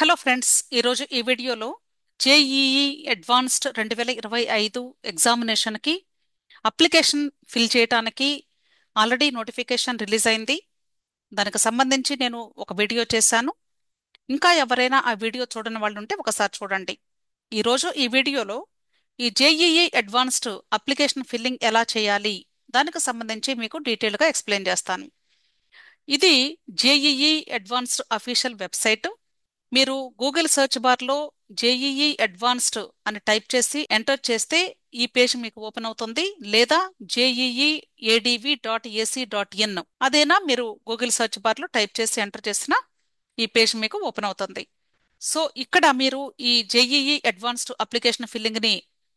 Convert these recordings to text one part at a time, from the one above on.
Hello friends, ఈరోజు ఈ వీడియోలో జేఈఈ అడ్వాన్స్డ్ 2025 ఎగ్జామినేషన్కి అప్లికేషన్ ఫిల్ చేయడానికి ఆల్రెడీ నోటిఫికేషన్ రిలీజ్ అయింది. దానికి సంబంధించి నేను ఒక వీడియో చేశాను. ఇంకా ఎవరైనా ఆ వీడియో చూడని వాళ్ళు ఉంటే ఒకసారి చూడండి. ఈరోజు ఈ వీడియోలో ఈ జేఈఈ అడ్వాన్స్డ్ అప్లికేషన్ ఫిల్లింగ్ ఎలా చేయాలి దానికి సంబంధించి మీకు డీటెయిల్గా ఎక్స్ప్లెయిన్ చేస్తాను. ఇది జేఈఈ అడ్వాన్స్డ్ అఫీషియల్ వెబ్సైట్. మీరు గూగుల్ సెర్చ్ బార్లో జేఈఈ అడ్వాన్స్డ్ అని టైప్ చేసి ఎంటర్ చేస్తే ఈ పేజ్ మీకు ఓపెన్ అవుతుంది. లేదా జేఈఈ adv.ac.in అదేనా మీరు గూగుల్ సెర్చ్ బార్లో టైప్ చేసి ఎంటర్ చేసిన ఈ పేజ్ మీకు ఓపెన్ అవుతుంది. సో ఇక్కడ మీరు ఈ జేఈఈ అడ్వాన్స్డ్ అప్లికేషన్ ఫిల్లింగ్ని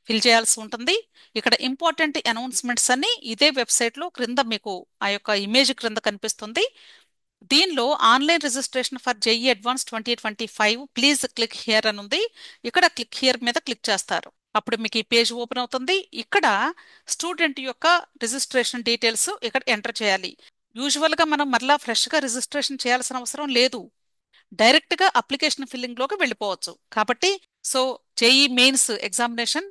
ఫిల్ చేయాల్సి ఉంటుంది. ఇక్కడ ఇంపార్టెంట్ అనౌన్స్మెంట్స్ అన్ని ఇదే వెబ్సైట్లో క్రింద మీకు ఆ యొక్క ఇమేజ్ క్రింద కనిపిస్తుంది. దీనిలో online registration for JEE advance 2025 please click here అని ఉంది. ఇక్కడ క్లిక్ హియర్ మీద క్లిక్ చేస్తారు. అప్పుడు మీకు ఈ పేజ్ ఓపెన్ అవుతుంది. ఇక్కడ స్టూడెంట్ యొక్క రిజిస్ట్రేషన్ డీటెయిల్స్ ఇక్కడ ఎంటర్ చేయాలి. యూజువల్గా మనం మరలా ఫ్రెష్గా రిజిస్ట్రేషన్ చేయాల్సిన అవసరం లేదు. డైరెక్ట్గా అప్లికేషన్ ఫిల్లింగ్లోకి వెళ్ళిపోవచ్చు. కాబట్టి so JEE mains examination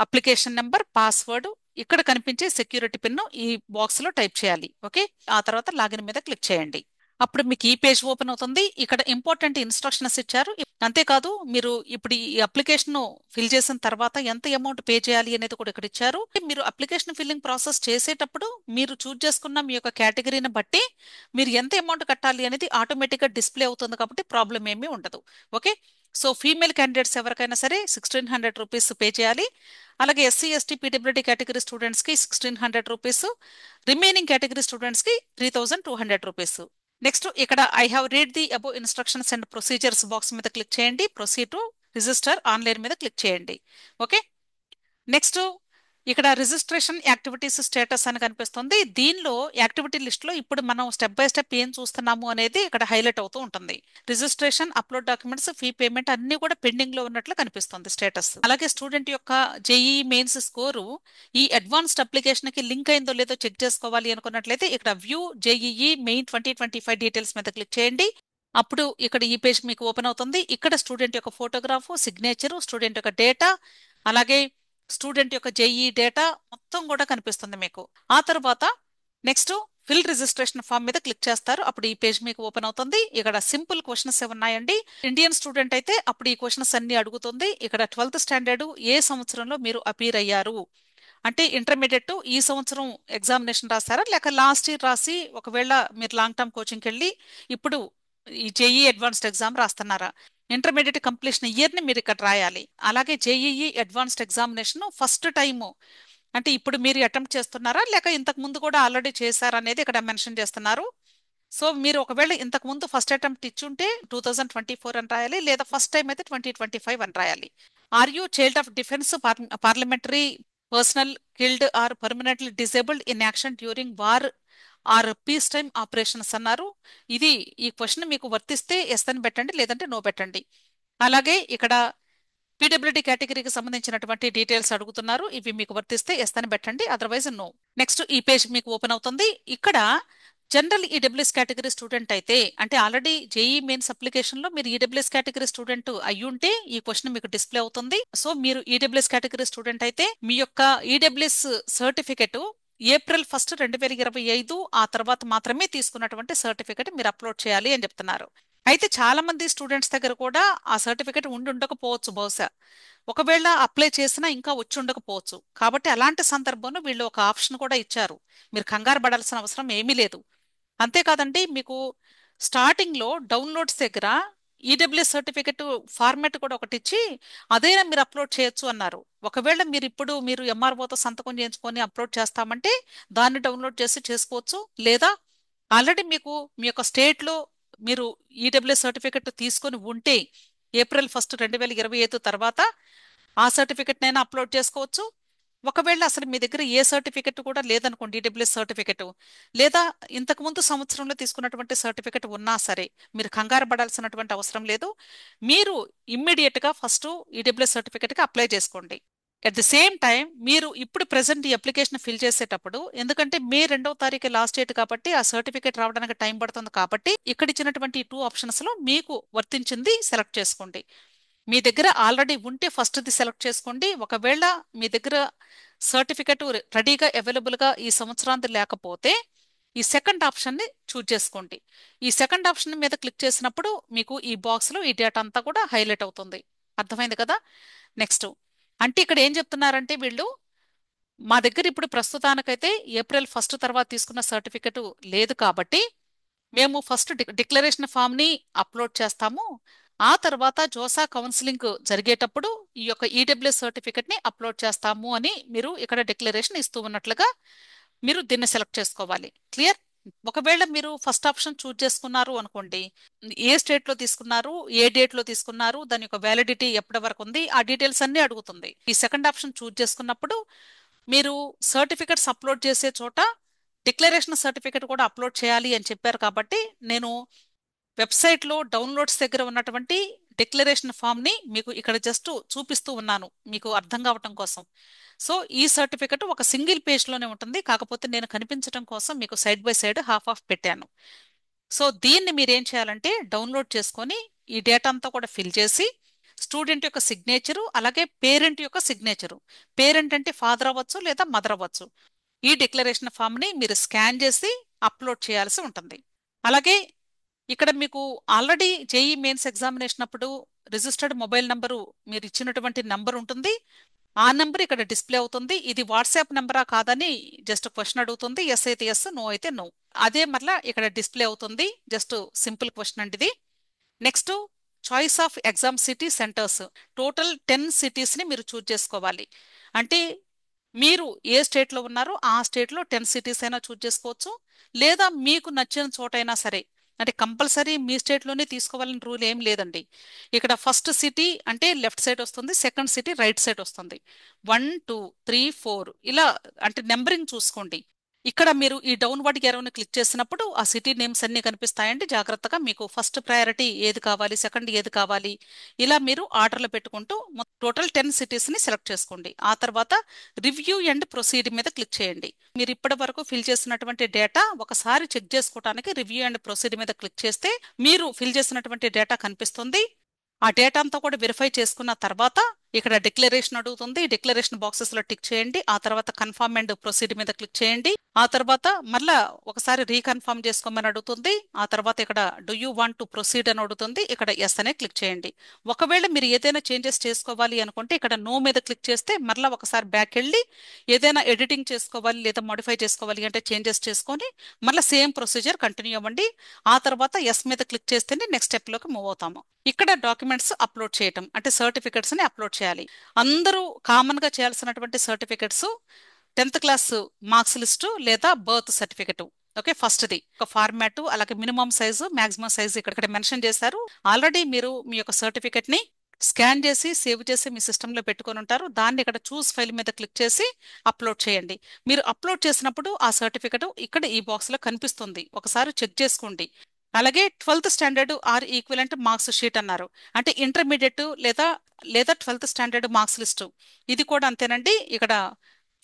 application number, password, ఇక్కడ కనిపించే సెక్యూరిటీ పిన్ ఈ బాక్స్ లో టైప్ చేయాలి. ఓకే, ఆ తర్వాత లాగిన్ మీద క్లిక్ చేయండి. అప్పుడు మీకు ఈ పేజ్ ఓపెన్ అవుతుంది. ఇక్కడ ఇంపార్టెంట్ ఇన్స్ట్రక్షన్స్ ఇచ్చారు. అంతేకాదు మీరు ఇప్పుడు ఈ అప్లికేషన్ ఫిల్ చేసిన తర్వాత ఎంత అమౌంట్ పే చేయాలి అనేది కూడా ఇక్కడ ఇచ్చారు. మీరు అప్లికేషన్ ఫిల్లింగ్ ప్రాసెస్ చేసేటప్పుడు మీరు చూజ్ చేసుకున్న మీ యొక్క కేటగిరీని బట్టి మీరు ఎంత అమౌంట్ కట్టాలి అనేది ఆటోమేటిక్గా డిస్ప్లే అవుతుంది. కాబట్టి ప్రాబ్లం ఏమీ ఉండదు. ఓకే, సో ఫీమేల్ క్యాండిడేట్స్ ఎవరికైనా సరే 1600 రూపీస్ పే చేయాలి. అలాగే ఎస్సీ ఎస్టీ పీడబ్ల్యూడీ కేటగిరీ స్టూడెంట్స్కి 1600 రూపీస్, రిమైనింగ్ కేటగిరీ స్టూడెంట్స్కి 3200 రూపీస్. నెక్స్ట్ ఇక్కడ I have read the above instructions and procedures box మీద క్లిక్ చేయండి. ప్రొసీడ్ టు రిజిస్టర్ ఆన్లైన్ మీద క్లిక్ చేయండి. ఓకే, నెక్స్ట్ ఇక్కడ రిజిస్ట్రేషన్ యాక్టివిటీస్ స్టేటస్ అని కనిపిస్తుంది. దీనిలో యాక్టివిటీ లిస్ట్ లో ఇప్పుడు మనం స్టెప్ బై స్టెప్ ఏం చూస్తున్నాము అనేది ఇక్కడ హైలైట్ అవుతూ ఉంటుంది. Registration, upload documents, fee payment అన్ని కూడా పెండింగ్ లో ఉన్నట్లు కనిపిస్తుంది స్టేటస్. అలాగే స్టూడెంట్ యొక్క జేఈ మెయిన్స్ స్కోరు ఈ అడ్వాన్స్డ్ అప్లికేషన్ కి లింక్ అయిందో లేదో చెక్ చేసుకోవాలి అనుకున్నట్లయితే ఇక్కడ వ్యూ జేఈఈ మెయిన్ 2025 డీటెయిల్స్ మీద క్లిక్ చేయండి. అప్పుడు ఇక్కడ ఈ పేజ్ మీకు ఓపెన్ అవుతుంది. ఇక్కడ స్టూడెంట్ యొక్క ఫోటోగ్రాఫ్, సిగ్నేచర్, స్టూడెంట్ యొక్క డేటా, అలాగే స్టూడెంట్ యొక్క జేఈ డేటా మొత్తం కూడా కనిపిస్తుంది మీకు. ఆ తర్వాత నెక్స్ట్ ఫిల్ రిజిస్ట్రేషన్ ఫామ్ మీద క్లిక్ చేస్తారు. అప్పుడు ఈ పేజ్ మీకు ఓపెన్ అవుతుంది. ఇక్కడ సింపుల్ క్వశ్చన్స్ ఉన్నాయండి. ఇండియన్ స్టూడెంట్ అయితే అప్పుడు ఈ క్వశ్చన్స్ అన్ని అడుగుతుంది. ఇక్కడ 12th స్టాండర్డ్ ఏ సంవత్సరంలో మీరు అపీర్ అయ్యారు అంటే ఇంటర్మీడియట్ ఈ సంవత్సరం ఎగ్జామినేషన్ రాస్తారా, లేక లాస్ట్ ఇయర్ రాసి ఒకవేళ మీరు లాంగ్ టర్మ్ కోచింగ్కి వెళ్ళి ఇప్పుడు ఈ జేఈ అడ్వాన్స్డ్ ఎగ్జామ్ రాస్తున్నారా, ఇంటర్మీడియట్ కంప్లీషన్ ఇయర్ ని మీరు ఇక్కడ రాయాలి. అలాగే JEE advanced examination first time అంటే ఇప్పుడు మీరు అటెంప్ట్ చేస్తున్నారా, లేక ఇంతకు ముందు కూడా ఆల్రెడీ చేశారా అనేది ఇక్కడ మెన్షన్ చేస్తున్నారు. సో మీరు ఒకవేళ ఇంతకు ముందు ఫస్ట్ అటెంప్ట్ ఇచ్చుంటే 2024 అని రాయాలి, లేదా ఫస్ట్ టైం అయితే 2025 అని రాయాలి. Are you child of defence, parliamentary personnel, killed or permanently disabled in action during war or peace time operations అన్నారు. ఇది ఈ క్వశ్చన్ మీకు వర్తిస్తే ఎస్ అని పెట్టండి, లేదంటే నో పెట్టండి. అలాగే ఇక్కడ పీడబ్ల్యూడీ కేటగిరీకి సంబంధించినటువంటి డీటెయిల్స్ అడుగుతున్నారు. ఇవి మీకు వర్తిస్తే ఎస్ అని పెట్టండి, అదర్వైజ్ నో. నెక్స్ట్ ఈ పేజ్ మీకు ఓపెన్ అవుతుంది. ఇక్కడ జనరల్ ఈడబ్ల్యూఎస్ కేటగిరీ స్టూడెంట్ అయితే అంటే ఆల్రెడీ జేఈ మెయిన్స్ అప్లికేషన్ లో మీరు ఈడబ్ల్యూఎస్ కేటగిరీ స్టూడెంట్ అయ్యుంటే ఈ క్వశ్చన్ మీకు డిస్ప్లే అవుతుంది. సో మీరు ఈడబ్ల్యూఎస్ కేటగిరీ స్టూడెంట్ అయితే మీ యొక్క ఈడబ్ల్యూఎస్ సర్టిఫికెట్ April 1, 2025 ఆ తర్వాత మాత్రమే తీసుకున్నటువంటి సర్టిఫికెట్ మీరు అప్లోడ్ చేయాలి అని చెప్తున్నారు. అయితే చాలా మంది స్టూడెంట్స్ దగ్గర కూడా ఆ సర్టిఫికెట్ ఉండి ఉండకపోవచ్చు బహుశా. ఒకవేళ అప్లై చేసినా ఇంకా వచ్చి ఉండకపోవచ్చు. కాబట్టి అలాంటి సందర్భంలో వీళ్ళు ఒక ఆప్షన్ కూడా ఇచ్చారు. మీరు కంగారు పడాల్సిన అవసరం ఏమీ లేదు. అంతేకాదండి, మీకు స్టార్టింగ్ లో డౌన్లోడ్స్ దగ్గర ఈడబ్ల్యూఎస్ సర్టిఫికెట్ ఫార్మాట్ కూడా ఒకటి ఇచ్చి అదైనా మీరు అప్లోడ్ చేయొచ్చు అన్నారు. ఒకవేళ మీరు ఇప్పుడు మీరు ఎంఆర్ఓతో సంతకం చేయించుకొని అప్లోడ్ చేస్తామంటే దాన్ని డౌన్లోడ్ చేసి చేసుకోవచ్చు. లేదా ఆల్రెడీ మీకు మీ యొక్క స్టేట్ లో మీరు ఈడబ్ల్యూఎస్ సర్టిఫికెట్ తీసుకొని ఉంటే April 1, 2025 తర్వాత ఆ సర్టిఫికెట్ నైనా అప్లోడ్ చేసుకోవచ్చు. ఒకవేళ అసలు మీ దగ్గర ఏ సర్టిఫికెట్ కూడా లేదనుకోండి, ఈడబ్ల్యూఎస్ సర్టిఫికెట్ లేదా ఇంతకు ముందు సంవత్సరంలో తీసుకున్నటువంటి సర్టిఫికెట్ ఉన్నా సరే మీరు కంగారు పడాల్సినటువంటి అవసరం లేదు. మీరు ఇమ్మీడియట్ గా ఫస్ట్ ఈడబ్ల్యూఎస్ సర్టిఫికెట్ కి అప్లై చేసుకోండి. ఎట్ ది సేమ్ టైం మీరు ఇప్పుడు ప్రెసెంట్ ఈ అప్లికేషన్ ఫిల్ చేసేటప్పుడు, ఎందుకంటే మే 2వ తారీఖు లాస్ట్ డేట్ కాబట్టి ఆ సర్టిఫికేట్ రావడానికి టైం పడుతుంది కాబట్టి ఇక్కడ ఇచ్చినటువంటి ఈ 2 ఆప్షన్స్ లో మీకు వర్తించింది సెలెక్ట్ చేసుకోండి. మీ దగ్గర ఆల్రెడీ ఉంటే ఫస్ట్ది సెలెక్ట్ చేసుకోండి. ఒకవేళ మీ దగ్గర సర్టిఫికెట్ రెడీగా అవైలబుల్గా ఈ సంవత్సరాంతి లేకపోతే ఈ సెకండ్ ఆప్షన్ని చూజ్ చేసుకోండి. ఈ సెకండ్ ఆప్షన్ మీద క్లిక్ చేసినప్పుడు మీకు ఈ బాక్స్లో ఈ డేటా అంతా కూడా హైలైట్ అవుతుంది. అర్థమైంది కదా? నెక్స్ట్ అంటే ఇక్కడ ఏం చెప్తున్నారంటే వీళ్ళు, మా దగ్గర ఇప్పుడు ప్రస్తుతానికైతే ఏప్రిల్ 1 తర్వాత తీసుకున్న సర్టిఫికెట్ లేదు కాబట్టి మేము ఫస్ట్ డిక్లరేషన్ ఫామ్ ని అప్లోడ్ చేస్తాము. ఆ తర్వాత జోసా కౌన్సిలింగ్ జరిగేటప్పుడు ఈ యొక్క ఈడబ్ల్యూఎస్ సర్టిఫికెట్ ని అప్లోడ్ చేస్తాము అని మీరు ఇక్కడ డిక్లరేషన్ ఇస్తూ ఉన్నట్లుగా మీరు దీన్ని సెలెక్ట్ చేసుకోవాలి. క్లియర్? ఒకవేళ మీరు ఫస్ట్ ఆప్షన్ చూజ్ చేసుకున్నారు అనుకోండి, ఏ స్టేట్ లో తీసుకున్నారు, ఏ డేట్ లో తీసుకున్నారు, దాని యొక్క వ్యాలిడిటీ ఎప్పటి వరకు ఉంది, ఆ డీటెయిల్స్ అన్ని అడుగుతుంది. ఈ సెకండ్ ఆప్షన్ చూజ్ చేసుకున్నప్పుడు మీరు సర్టిఫికెట్స్ అప్లోడ్ చేసే చోట డిక్లరేషన్ సర్టిఫికెట్ కూడా అప్లోడ్ చేయాలి అని చెప్పారు కాబట్టి నేను వెబ్సైట్లో డౌన్లోడ్స్ దగ్గర ఉన్నటువంటి డిక్లరేషన్ ఫామ్ ని మీకు ఇక్కడ జస్ట్ చూపిస్తూ ఉన్నాను మీకు అర్థం కావటం కోసం. సో ఈ సర్టిఫికెట్ ఒక సింగిల్ పేజ్ లోనే ఉంటుంది, కాకపోతే నేను కనిపించడం కోసం మీకు side by side half of పెట్టాను. సో దీన్ని మీరు ఏం చేయాలంటే డౌన్లోడ్ చేసుకొని ఈ డేటా అంతా కూడా ఫిల్ చేసి స్టూడెంట్ యొక్క సిగ్నేచరు అలాగే పేరెంట్ యొక్క సిగ్నేచరు, పేరెంట్ అంటే ఫాదర్ అవ్వచ్చు లేదా మదర్ అవ్వచ్చు, ఈ డిక్లరేషన్ ఫామ్ ని మీరు స్కాన్ చేసి అప్లోడ్ చేయాల్సి ఉంటుంది. అలాగే ఇక్కడ మీకు ఆల్రెడీ జేఈ మెయిన్స్ ఎగ్జామినేషన్ అప్పుడు రిజిస్టర్డ్ మొబైల్ నంబరు మీరు ఇచ్చినటువంటి నంబర్ ఉంటుంది. ఆ నంబర్ ఇక్కడ డిస్ప్లే అవుతుంది. ఇది వాట్సాప్ నంబరా కాదని జస్ట్ క్వశ్చన్ అడుగుతుంది. ఎస్ అయితే ఎస్, నో అయితే నో. అదే మరలా ఇక్కడ డిస్ప్లే అవుతుంది. జస్ట్ సింపుల్ క్వశ్చన్ అండి ఇది. Next choice of exam city centres, total 10 cities ని మీరు చూజ్ చేసుకోవాలి. అంటే మీరు ఏ స్టేట్లో ఉన్నారో ఆ స్టేట్లో 10 సిటీస్ అయినా చూజ్ చేసుకోవచ్చు, లేదా మీకు నచ్చిన చోటైనా సరే. అంటే కంపల్సరీ మీ స్టేట్లోనే తీసుకోవాలని రూల్ ఏం లేదండి. ఇక్కడ ఫస్ట్ సిటీ అంటే లెఫ్ట్ సైడ్ వస్తుంది, సెకండ్ సిటీ రైట్ సైడ్ వస్తుంది. 1 2 3 4 ఇలా అంటే నెంబరింగ్ చూసుకోండి. ఇక్కడ మీరు ఈ డౌన్వర్డ్ యారోని క్లిక్ చేసినప్పుడు ఆ సిటీ నేమ్స్ అన్ని కనిపిస్తాయండి. జాగ్రత్తగా మీకు ఫస్ట్ ప్రయారిటీ ఏది కావాలి, సెకండ్ ఏది కావాలి, ఇలా మీరు ఆర్డర్లో పెట్టుకుంటూ టోటల్ 10 సిటీస్ ని సెలెక్ట్ చేసుకోండి. ఆ తర్వాత రివ్యూ అండ్ ప్రొసీడ్ మీద క్లిక్ చేయండి. మీరు ఇప్పటి వరకు ఫిల్ చేసినటువంటి డేటా ఒకసారి చెక్ చేసుకోవడానికి రివ్యూ అండ్ ప్రొసీడ్ మీద క్లిక్ చేస్తే మీరు ఫిల్ చేసినటువంటి డేటా కనిపిస్తుంది. ఆ డేటా అంతా కూడా వెరిఫై చేసుకున్న తర్వాత ఇక్కడ డిక్లరేషన్ అడుగుతుంది. డిక్లరేషన్ బాక్సెస్ లో టిక్ చేయండి. ఆ తర్వాత కన్ఫర్మ్ అండ్ ప్రొసీడ్ మీద క్లిక్ చేయండి. ఆ తర్వాత మళ్ళా ఒకసారి రీకన్ఫర్మ్ చేసుకోమని అడుగుతుంది. ఆ తర్వాత ఇక్కడ do you want to proceed అని అడుగుతుంది. ఇక్కడ ఎస్ అనే క్లిక్ చేయండి. ఒకవేళ మీరు ఏదైనా చేంజెస్ చేసుకోవాలి అనుకుంటే ఇక్కడ నో మీద క్లిక్ చేస్తే మరలా ఒకసారి బ్యాక్ వెళ్ళి ఏదైనా ఎడిటింగ్ చేసుకోవాలి లేదా మోడిఫై చేసుకోవాలి అంటే చేంజెస్ చేసుకొని మళ్ళీ సేమ్ ప్రొసీజర్ కంటిన్యూ అవ్వండి. ఆ తర్వాత ఎస్ మీద క్లిక్ చేస్తేనే నెక్స్ట్ స్టెప్ లోకి మూవ్ అవుతాము. ఇక్కడ డాక్యుమెంట్స్ అప్లోడ్ చేయటం అంటే సర్టిఫికెట్స్ ని అప్లోడ్ చేయాలి. అందరూ కామన్ గా చేయాల్సినటువంటి certificates 10th class marks list లేదా బర్త్ సర్టిఫికెట్. ఓకే, ఫస్ట్ది ఒక ఫార్మాట్, అలాగే మినిమం సైజు మాక్సిమం సైజు ఇక్కడ మెన్షన్ చేశారు. ఆల్రెడీ మీరు మీ యొక్క సర్టిఫికెట్ ని స్కాన్ చేసి సేవ్ చేసి మీ సిస్టంలో పెట్టుకొని ఉంటారు. దాన్ని ఇక్కడ చూస్ ఫైల్ మీద క్లిక్ చేసి అప్లోడ్ చేయండి. మీరు అప్లోడ్ చేసినప్పుడు ఆ సర్టిఫికెట్ ఇక్కడ ఈ బాక్స్ లో కనిపిస్తుంది, ఒకసారి చెక్ చేసుకోండి. అలాగే 12th standard are equivalent marks sheet అన్నారు, అంటే ఇంటర్మీడియట్ లేదా లేదా 12th స్టాండర్డ్ మార్క్స్ లిస్టు. ఇది కూడా అంతేనండి. ఇక్కడ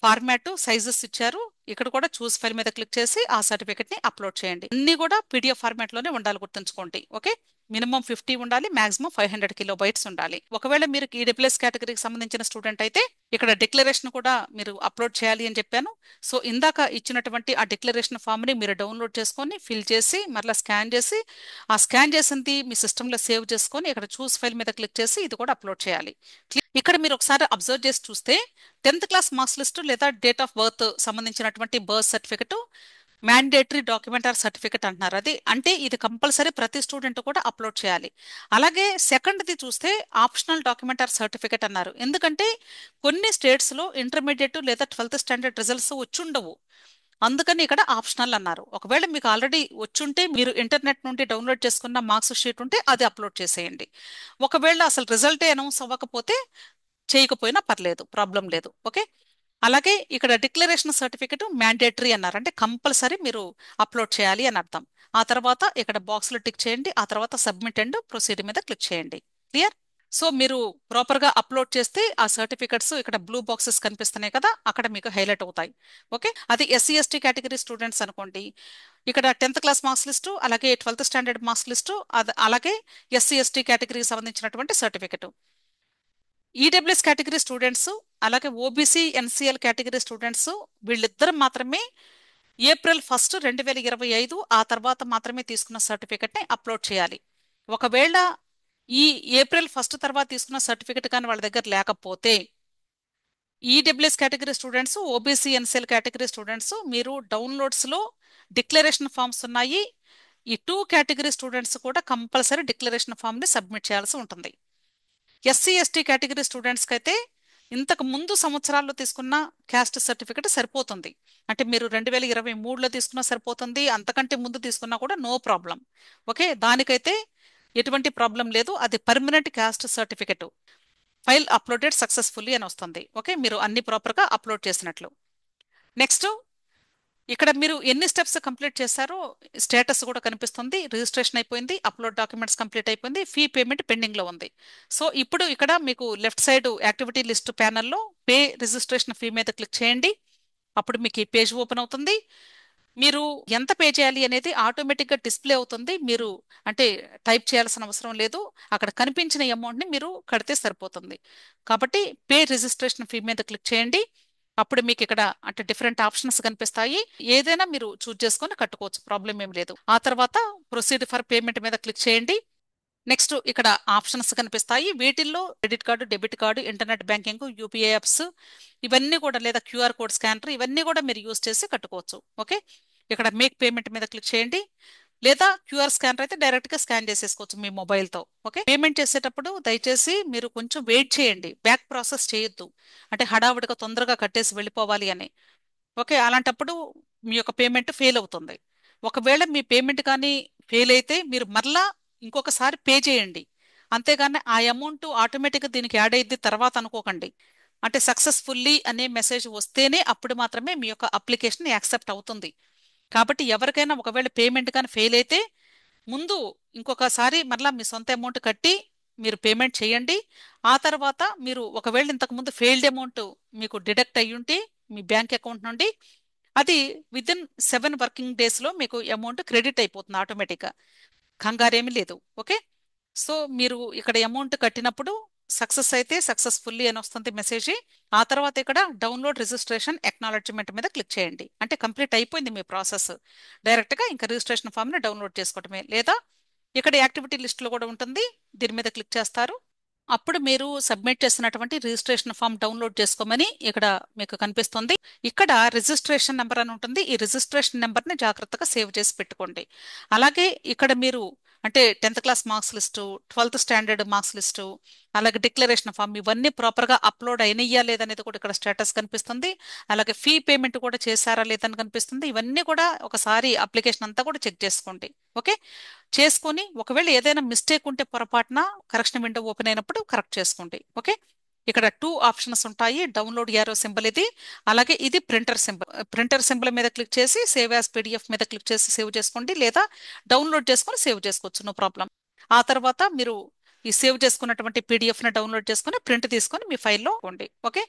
ఫార్మాట్ సైజెస్ ఇచ్చారు. ఇక్కడ కూడా చూస్ ఫైల్ మీద క్లిక్ చేసి ఆ సర్టిఫికెట్ ని అప్లోడ్ చేయండి. అన్ని కూడా పీడిఎఫ్ ఫార్మాట్ లోనే ఉండాలి, గుర్తుంచుకోండి. ఓకే, మినిమం 50 ఉండాలి, మాక్సిమం 500 కిలోబైట్స్ ఉండాలి. ఒకవేళ మీరు ఈడబ్ల్యూఎస్ కేటగిరీకి సంబంధించిన స్టూడెంట్ అయితే ఇక్కడ డిక్లరేషన్ కూడా మీరు అప్లోడ్ చేయాలి అని చెప్పాను. సో ఇందాక ఇచ్చినటువంటి ఆ డిక్లరేషన్ ఫామ్ ని మీరు డౌన్లోడ్ చేసుకొని ఫిల్ చేసి మరలా స్కాన్ చేసి ఆ స్కాన్ చేసింది మీ సిస్టంలో సేవ్ చేసుకొని ఇక్కడ చూస్ ఫైల్ మీద క్లిక్ చేసి ఇది కూడా అప్లోడ్ చేయాలి. ఇక్కడ మీరు ఒకసారి అబ్జర్వ్ చేసి చూస్తే 10th క్లాస్ మార్క్స్ లిస్టు లేదా డేట్ ఆఫ్ బర్త్ సంబంధించినటువంటి birth certificate mandatory document are certificate అంటున్నారు. అది అంటే ఇది కంపల్సరీ ప్రతి స్టూడెంట్ కూడా అప్లోడ్ చేయాలి. అలాగే సెకండ్ది చూస్తే ఆప్షనల్ డాక్యుమెంట్ ఆర్ సర్టిఫికెట్ అన్నారు. ఎందుకంటే కొన్ని స్టేట్స్లో ఇంటర్మీడియట్ లేదా 12th స్టాండర్డ్ రిజల్ట్స్ వచ్చుండవు, అందుకని ఇక్కడ ఆప్షనల్ అన్నారు. ఒకవేళ మీకు ఆల్రెడీ వచ్చుంటే మీరు ఇంటర్నెట్ నుండి డౌన్లోడ్ చేసుకున్న మార్క్స్ షీట్ ఉంటే అది అప్లోడ్ చేసేయండి. ఒకవేళ అసలు రిజల్టే అనౌన్స్ అవ్వకపోతే చేయకపోయినా పర్లేదు, ప్రాబ్లం లేదు. ఓకే, అలాగే ఇక్కడ డిక్లరేషన్ సర్టిఫికెట్ మ్యాండేటరీ అన్నారు, అంటే కంపల్సరీ మీరు అప్లోడ్ చేయాలి అని అర్థం. ఆ తర్వాత ఇక్కడ బాక్స్లో టిక్ చేయండి. ఆ తర్వాత సబ్మిట్ అండ్ ప్రొసీడ్ మీద క్లిక్ చేయండి. క్లియర్? సో మీరు ప్రాపర్గా అప్లోడ్ చేస్తే ఆ సర్టిఫికెట్స్ ఇక్కడ బ్లూ బాక్సెస్ కనిపిస్తున్నాయి కదా, అక్కడ మీకు హైలైట్ అవుతాయి. ఓకే, అది ఎస్సీ ఎస్టీ కేటగిరీ స్టూడెంట్స్ అనుకోండి, ఇక్కడ 10th క్లాస్ మార్క్స్ లిస్టు, అలాగే 12th స్టాండర్డ్ మార్క్స్ లిస్టు, అలాగే ఎస్సీ ఎస్టీ కేటగిరీకి సంబంధించినటువంటి సర్టిఫికెట్. ఈడబ్ల్యూఎస్ కేటగిరీ స్టూడెంట్స్ అలాగే ఓబీసీ ఎన్సీఎల్ కేటగిరీ స్టూడెంట్స్ వీళ్ళిద్దరు మాత్రమే April 1, 2025 ఆ తర్వాత మాత్రమే తీసుకున్న సర్టిఫికెట్ని అప్లోడ్ చేయాలి. ఒకవేళ ఈ April 1 తర్వాత తీసుకున్న సర్టిఫికెట్ కానీ వాళ్ళ దగ్గర లేకపోతే, EWS category students, OBC NCL category students మీరు డౌన్లోడ్స్లో డిక్లరేషన్ ఫామ్స్ ఉన్నాయి. ఈ 2 కేటగిరీ స్టూడెంట్స్ కూడా కంపల్సరీ డిక్లరేషన్ ఫామ్ని సబ్మిట్ చేయాల్సి ఉంటుంది. ఎస్సీ ఎస్టీ కేటగిరీ స్టూడెంట్స్కి అయితే ఇంతకు ముందు సంవత్సరాల్లో తీసుకున్న క్యాస్ట్ సర్టిఫికెట్ సరిపోతుంది. అంటే మీరు 2023లో తీసుకున్నా సరిపోతుంది, అంతకంటే ముందు తీసుకున్నా కూడా నో ప్రాబ్లం. ఓకే, దానికైతే ఎటువంటి ప్రాబ్లం లేదు. అది permanent caste certificate. File uploaded successfully అని వస్తుంది. ఓకే, మీరు అన్ని ప్రాపర్గా అప్లోడ్ చేసినట్లు. నెక్స్ట్, ఇక్కడ మీరు ఎన్ని స్టెప్స్ కంప్లీట్ చేశారో స్టేటస్ కూడా కనిపిస్తుంది. రిజిస్ట్రేషన్ అయిపోయింది, అప్లోడ్ డాక్యుమెంట్స్ కంప్లీట్ అయిపోయింది, ఫీ పేమెంట్ పెండింగ్ లో ఉంది. సో ఇప్పుడు ఇక్కడ మీకు లెఫ్ట్ సైడ్ యాక్టివిటీ లిస్ట్ ప్యానల్లో పే రిజిస్ట్రేషన్ ఫీ మీద క్లిక్ చేయండి. అప్పుడు మీకు ఈ పేజ్ ఓపెన్ అవుతుంది. మీరు ఎంత పే చేయాలి అనేది ఆటోమేటిక్గా డిస్ప్లే అవుతుంది. మీరు అంటే టైప్ చేయాల్సిన అవసరం లేదు, అక్కడ కనిపించిన అమౌంట్ని మీరు కడితే సరిపోతుంది. కాబట్టి పే రిజిస్ట్రేషన్ ఫీ మీద క్లిక్ చేయండి. అప్పుడు మీకు ఇక్కడ అంటే డిఫరెంట్ ఆప్షన్స్ కనిపిస్తాయి. ఏదైనా మీరు చూస్ చేసుకొని కట్టుకోవచ్చు, ప్రాబ్లం ఏం లేదు. ఆ తర్వాత ప్రొసీడ్ ఫర్ పేమెంట్ మీద క్లిక్ చేయండి. నెక్స్ట్ ఇక్కడ ఆప్షన్స్ కనిపిస్తాయి. వీటిల్లో credit card, debit card, internet banking, UPI apps ఇవన్నీ కూడా, లేదా క్యూఆర్ కోడ్ స్కానర్ ఇవన్నీ కూడా మీరు యూస్ చేసి కట్టుకోవచ్చు. ఓకే, ఇక్కడ మేక్ పేమెంట్ మీద క్లిక్ చేయండి. లేదా క్యూఆర్ స్కానర్ అయితే డైరెక్ట్ గా స్కాన్ చేసేసుకోవచ్చు మీ మొబైల్తో. ఓకే, పేమెంట్ చేసేటప్పుడు దయచేసి మీరు కొంచెం వెయిట్ చేయండి, బ్యాక్ ప్రాసెస్ చేయొద్దు. అంటే హడావుడిగా తొందరగా కట్టేసి వెళ్ళిపోవాలి అని. ఓకే, అలాంటప్పుడు మీ యొక్క పేమెంట్ ఫెయిల్ అవుతుంది. ఒకవేళ మీ పేమెంట్ కానీ ఫెయిల్ అయితే మీరు మరలా ఇంకొకసారి పే చేయండి. అంతేగాని ఆ అమౌంట్ ఆటోమేటిక్గా దీనికి యాడ్ అయ్యిద్ది తర్వాత అనుకోకండి. అంటే సక్సెస్ఫుల్లీ అనే మెసేజ్ వస్తేనే అప్పుడు మాత్రమే మీ యొక్క అప్లికేషన్ యాక్సెప్ట్ అవుతుంది. కాబట్టి ఎవరికైనా ఒకవేళ పేమెంట్ కానీ ఫెయిల్ అయితే ముందు ఇంకొకసారి మరలా మీ సొంత అమౌంట్ కట్టి మీరు పేమెంట్ చేయండి. ఆ తర్వాత మీరు ఒకవేళ ఇంతకుముందు ఫెయిల్డ్ అమౌంట్ మీకు డిడక్ట్ అయ్యుంటే మీ బ్యాంక్ అకౌంట్ నుండి, అది విదిన్ 7 వర్కింగ్ డేస్లో మీకు అమౌంట్ క్రెడిట్ అయిపోతుంది ఆటోమేటిక్గా. కంగారేమీ లేదు. ఓకే, సో మీరు ఇక్కడ అమౌంట్ కట్టినప్పుడు సక్సెస్ అయితే సక్సెస్ఫుల్లీ అని వస్తుంది మెసేజ్. ఆ తర్వాత ఇక్కడ డౌన్లోడ్ రిజిస్ట్రేషన్ ఎక్నాలెడ్జ్మెంట్ మీద క్లిక్ చేయండి. అంటే కంప్లీట్ అయిపోయింది మీ ప్రాసెస్. డైరెక్ట్గా ఇంకా రిజిస్ట్రేషన్ ఫామ్ని డౌన్లోడ్ చేసుకోవటమే. లేదా ఇక్కడ యాక్టివిటీ లిస్ట్లో కూడా ఉంటుంది, దీని మీద క్లిక్ చేస్తారు. అప్పుడు మీరు సబ్మిట్ చేసినటువంటి రిజిస్ట్రేషన్ ఫామ్ డౌన్లోడ్ చేసుకోమని ఇక్కడ మీకు కనిపిస్తుంది. ఇక్కడ రిజిస్ట్రేషన్ నెంబర్ అని ఉంటుంది. ఈ రిజిస్ట్రేషన్ నెంబర్ని జాగ్రత్తగా సేవ్ చేసి పెట్టుకోండి. అలాగే ఇక్కడ మీరు అంటే 10th class marks list, 12th standard marks list, అలాగే డిక్లరేషన్ ఫామ్ ఇవన్నీ ప్రాపర్గా అప్లోడ్ అయినయ్యా లేదనేది కూడా ఇక్కడ స్టేటస్ కనిపిస్తుంది. అలాగే ఫీ పేమెంట్ కూడా చేశారా లేదని కనిపిస్తుంది. ఇవన్నీ కూడా ఒకసారి అప్లికేషన్ అంతా కూడా చెక్ చేసుకోండి. ఓకే, చేసుకొని ఒకవేళ ఏదైనా మిస్టేక్ ఉంటే పొరపాటున కరెక్షన్ విండో ఓపెన్ అయినప్పుడు కరెక్ట్ చేసుకోండి. ఓకే, ఇక్కడ 2 ఆప్షన్స్ ఉంటాయి. డౌన్లోడ్ యారో సింబల్ ఇది, అలాగే ఇది ప్రింటర్ సింబల్. ప్రింటర్ సింబల్ మీద క్లిక్ చేసి సేవ్ యాజ్ పీడిఎఫ్ మీద క్లిక్ చేసి సేవ్ చేసుకోండి, లేదా డౌన్లోడ్ చేసుకొని సేవ్ చేసుకోవచ్చు, నో ప్రాబ్లం. ఆ తర్వాత మీరు ఈ సేవ్ చేసుకున్నటువంటి పీడిఎఫ్ని డౌన్లోడ్ చేసుకొని ప్రింట్ తీసుకొని మీ ఫైల్లో ఉండి. ఓకే,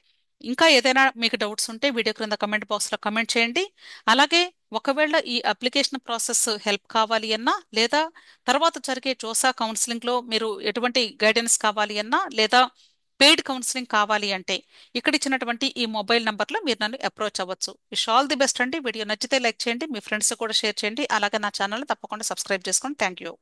ఇంకా ఏదైనా మీకు డౌట్స్ ఉంటే వీడియో క్రింద కమెంట్ బాక్స్లో కమెంట్ చేయండి. అలాగే ఒకవేళ ఈ అప్లికేషన్ ప్రాసెస్ హెల్ప్ కావాలి అన్నా, లేదా తర్వాత జరిగే జోసా కౌన్సిలింగ్లో మీరు ఎటువంటి గైడెన్స్ కావాలి అన్నా, లేదా పెయిడ్ కౌన్సిలింగ్ కావాలి అంటే ఇక్కడ ఇచ్చినటువంటి ఈ మొబైల్ నంబర్లో మీరు నన్ను అప్రోచ్ అవ్వచ్చు. విష్ ఆల్ ది బెస్ట్ అండి. వీడియో నచ్చితే లైక్ చేయండి, మీ ఫ్రెండ్స్ కూడా షేర్ చేయండి. అలాగే నా ఛానల్ తప్పకుండా సబ్స్క్రైబ్ చేసుకోండి. Thank you.